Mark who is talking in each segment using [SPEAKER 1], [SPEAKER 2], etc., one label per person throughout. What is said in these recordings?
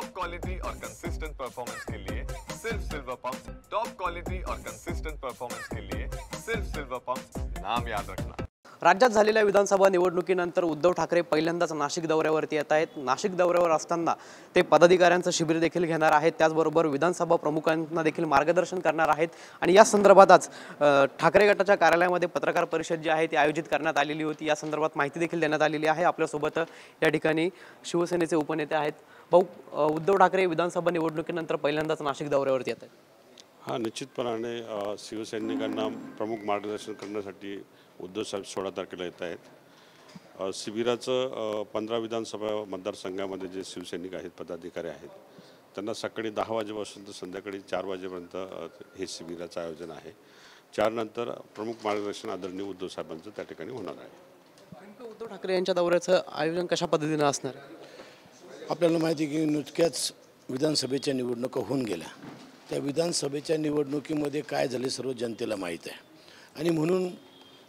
[SPEAKER 1] Top quality और consistent performance के लिए सिर्फ सिल्वर पंप। टॉप क्वालिटी और कंसिस्टेंट परफॉर्मेंस के लिए सिर्फ सिल्वर पंप, नाम याद रखना।
[SPEAKER 2] राज्यात झालेल्या विधानसभा निवडणुकीनंतर उद्धव ठाकरे पहिल्यांदाच नाशिक दौऱ्यावरती येत आहेत। नाशिक दौऱ्यावर असताना ते पदाधिकाऱ्यांचं शिबिर देखील घेणार आहेत, त्याचबरोबर विधानसभा प्रमुखांना देखील मार्गदर्शन करणार आहेत। आणि या संदर्भात आज ठाकरे गटाच्या कार्यालयामध्ये पत्रकार परिषद जी आहे ती आयोजित करण्यात आलेली होती। या संदर्भात माहिती देखील देण्यात आलेली आहे। आपल्यासोबत या ठिकाणी शिवसेनेचे उपनेते आहेत। भाऊ, उद्धव ठाकरे विधानसभा निवडणुकीनंतर पहिल्यांदाच नाशिक दौऱ्यावरती येत आहेत।
[SPEAKER 3] हाँ, निश्चितपणाने शिवसैनिकांना प्रमुख मार्गदर्शन करण्यासाठी उद्धव साहेब 16 तारखेला येत आहेत। शिबिराचं 15 विधानसभा मतदारसंघामध्ये जे शिवसैनिक आहेत, पदाधिकारी आहेत, त्यांना सकाळी 10 वाजेपासून तर संध्याकाळी 4 वाजेपर्यंत हे शिबिराचं आयोजन आहे। 4 नंतर प्रमुख मार्गदर्शन आदरणीय उद्धव साहेबांचं त्या ठिकाणी होणार आहे।
[SPEAKER 2] नेमकं उद्धव ठाकरे यांच्या दौऱ्याचं आयोजन कशा पद्धतीने असणार आहे?
[SPEAKER 4] आपल्याला माहिती आहे की नुकत्याच विधानसभेच्या निवडणुका होऊन गेल्या। त्या विधानसभेच्या निवडणुकीमध्ये काय झाले सर्व जनतेला माहीत आहे। आणि म्हणून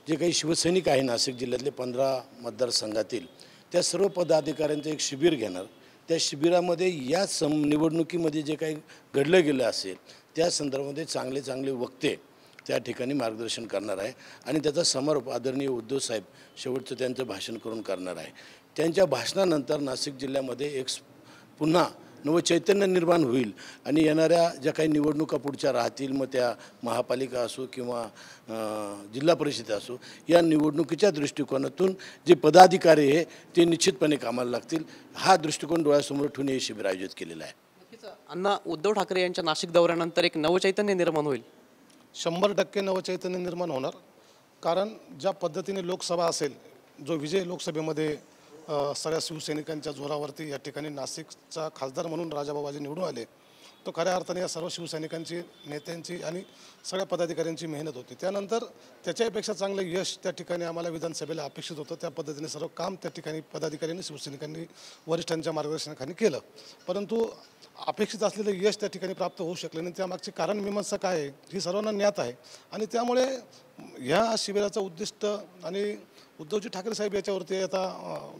[SPEAKER 4] जे काही शिवसैनिक आहे नाशिक जिल्ह्यातले 15 मतदारसंघातील त्या सर्व पदाधिकाऱ्यांचं एक शिबिर घेणार। त्या शिबिरामध्ये या निवडणुकीमध्ये जे काही घडलं गेलं असेल त्या संदर्भामध्ये चांगले चांगले वक्ते त्या ठिकाणी मार्गदर्शन करणार आहे। आणि त्याचा समारोप आदरणीय उद्धव साहेब शेवटचं त्यांचं भाषण करून करणार आहे। त्यांच्या भाषणानंतर नाशिक जिल्ह्यामध्ये एक पुन्हा नवचैतन्य निर्माण होईल। आणि येणाऱ्या ज्या काही निवडणुका पुढच्या राहतील, मग त्या महापालिका असो किंवा जिल्हा परिषद असो, या निवडणुकीच्या दृष्टिकोनातून जे पदाधिकारी आहे ते निश्चितपणे कामाला लागतील। हा दृष्टिकोन डोळ्यासमोर ठेवून हे शिबिर आयोजित केलेलं आहे।
[SPEAKER 2] नक्कीच अण्णा, उद्धव ठाकरे यांच्या नाशिक दौऱ्यानंतर एक नवचैतन्य निर्माण होईल।
[SPEAKER 5] 100% नवचैतन्य निर्माण होणार। कारण ज्या पद्धतीने लोकसभा असेल, जो विजय लोकसभेमध्ये सगळ्या शिवसैनिकांच्या जोरावरती या ठिकाणी नाशिकचा खासदार म्हणून राजाबाबाजी निवडून आले, तो खऱ्या अर्थाने या सर्व शिवसैनिकांची, नेत्यांची आणि सगळ्या पदाधिकाऱ्यांची मेहनत होती। त्यानंतर त्याच्यापेक्षा चांगलं यश त्या ठिकाणी आम्हाला विधानसभेला अपेक्षित होतं। त्या पद्धतीने सर्व काम त्या ठिकाणी पदाधिकाऱ्यांनी, शिवसैनिकांनी वरिष्ठांच्या मार्गदर्शनाखाली केलं। परंतु अपेक्षित असलेलं यश त्या ठिकाणी प्राप्त होऊ शकले नाही। त्यामागची कारण मीमांसा काय आहे ही सर्वांना ज्ञात आहे। आणि त्यामुळे ह्या शिबिराचं उद्दिष्ट आणि उद्धवजी ठाकरे साहेब याच्यावरती आता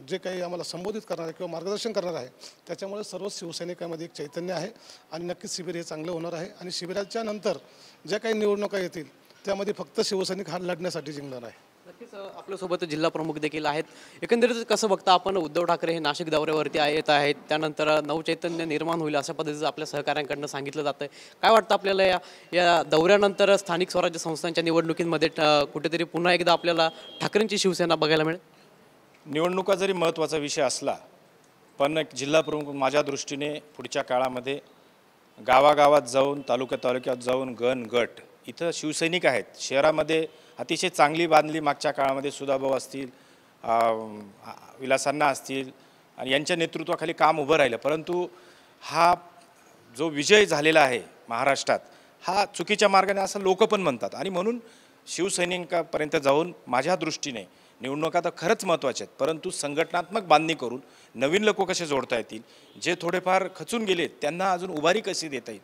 [SPEAKER 5] जे काही आम्हाला संबोधित करणार आहे किंवा मार्गदर्शन करणार आहे, त्याच्यामुळे सर्व शिवसैनिकांमध्ये एक चैतन्य आहे। आणि नक्कीच शिबिर हे चांगलं होणार आहे। आणि शिबिराच्या नंतर ज्या काही निवडणुका येतील त्यामध्ये फक्त शिवसैनिक हा लढण्यासाठी जिंकणार आहे।
[SPEAKER 2] नक्कीच आपल्यासोबत जिल्हा प्रमुख देखील आहेत। एकंदरीत कसं बघता आपण, उद्धव ठाकरे हे नाशिक दौऱ्यावरती येत आहेत, त्यानंतर नवचैतन्य निर्माण होईल अशा पद्धतीचं आपल्या सहकाऱ्यांकडून सांगितलं जातं। काय वाटतं आपल्याला या दौऱ्यानंतर स्थानिक स्वराज्य संस्थांच्या निवडणुकीमध्ये कुठेतरी पुन्हा एकदा आपल्याला ठाकरेंची शिवसेना बघायला मिळेल?
[SPEAKER 6] निवडणुका जरी महत्त्वाचा विषय असला, पण एक जिल्हा प्रमुख माझ्या दृष्टीने पुढच्या काळामध्ये गावागावात जाऊन, तालुक्यात जाऊन, गट इथं शिवसैनिक आहेत, शहरामध्ये अतिशय चांगली बांधली मागच्या काळामध्ये सुधाभाऊ असतील, विलासांना असतील, आणि यांच्या नेतृत्वाखाली काम उभं राहिलं। परंतु हा जो विजय झालेला आहे महाराष्ट्रात, हा चुकीच्या मार्गाने असं लोक पण म्हणतात। आणि म्हणून शिवसैनिकांपर्यंत जाऊन माझ्या दृष्टीने निवडणुका तर खरंच महत्त्वाच्या आहेत, परंतु संघटनात्मक बांधणी करून नवीन लोक कसे जोडता येतील, जे थोडेफार खचून गेले त्यांना अजून उभारी कशी देता येईल,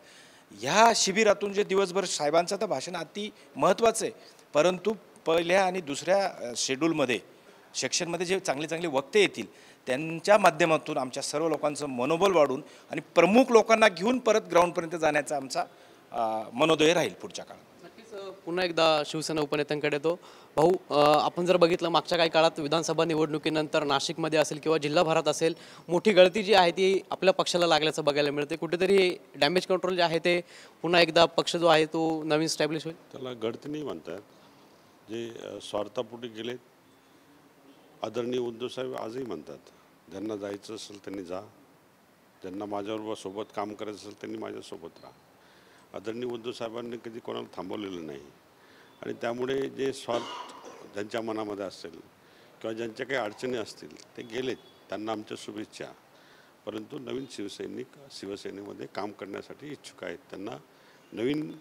[SPEAKER 6] ह्या शिबिरातून जे दिवसभर साहेबांचं तर भाषण अति महत्त्वाचं आहे, परंतु पहिल्या आणि दुसऱ्या शेड्यूलमध्ये सेक्शनमध्ये जे चांगले चांगले वक्ते येतील त्यांच्या माध्यमातून आमच्या सर्व लोकांचं मनोबल वाढून आणि प्रमुख लोकांना घेऊन परत ग्राउंडपर्यंत जाण्याचा आमचा मनोदय राहील पुढच्या काळात।
[SPEAKER 2] नक्कीच पुन्हा एकदा शिवसेना उपनेत्यांकडे येतो। भाऊ, आपण जर बघितलं मागच्या काही काळात विधानसभा निवडणुकीनंतर नाशिकमध्ये असेल किंवा जिल्हाभरात असेल, मोठी गळती जी आहे ती आपल्या पक्षाला लागल्याचं बघायला मिळते। कुठेतरी डॅमेज कंट्रोल जे आहे ते पुन्हा एकदा पक्ष जो आहे तो नवीन स्टॅब्लिश होईल?
[SPEAKER 3] त्याला गळती नाही म्हणतात, जे स्वार्थापोटी गेले आदरणीय उद्धव साहेब आजही म्हणतात, ज्यांना जायचं असेल त्यांनी जा, ज्यांना माझ्याबरोबर सोबत काम करायचं असेल त्यांनी माझ्यासोबत राहा। आदरणीय उद्धव साहेबांनी कधी कोणाला थांबवलेलं नाही। आणि त्यामुळे जे स्वार्थ ज्यांच्या मनामध्ये असेल किंवा ज्यांच्या काही अडचणी असतील ते गेलेत, त्यांना आमच्या शुभेच्छा। परंतु नवीन शिवसेनेमध्ये काम करण्यासाठी इच्छुक आहेत, त्यांना नवीन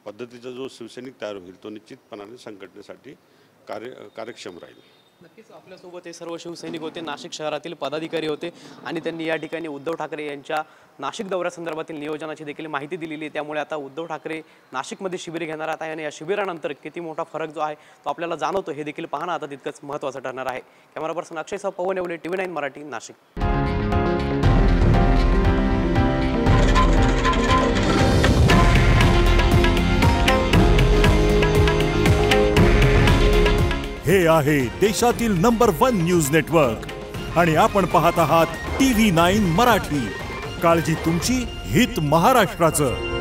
[SPEAKER 3] पद्धतीचा जो शिवसैनिक तयार होईल तो निश्चितपणाने संघटनेसाठी कार्यक्षम राहील।
[SPEAKER 2] नक्कीच आपल्यासोबत हे सर्व शिवसैनिक होते, नाशिक शहरातील पदाधिकारी होते आणि त्यांनी या ठिकाणी उद्धव ठाकरे यांच्या नाशिक दौऱ्यासंदर्भातील नियोजनाची देखील माहिती दिलेली आहे। त्यामुळे आता उद्धव ठाकरे नाशिकमध्ये शिबिर घेणार आहेत आणि या शिबिरानंतर किती मोठा फरक जो आहे तो आपल्याला जाणवतो हे देखील पाहणं आता तितकंच महत्त्वाचं ठरणार आहे। कॅमेरा पर्सन अक्षय सह पवन येवले, TV9 मराठी, नाशिक।
[SPEAKER 7] हे आहे देशातील नंबर 1 न्यूज नेटवर्क आणि आपण पाहत आहात TV9 मराठी. काळजी तुमची, हित महाराष्ट्राचं.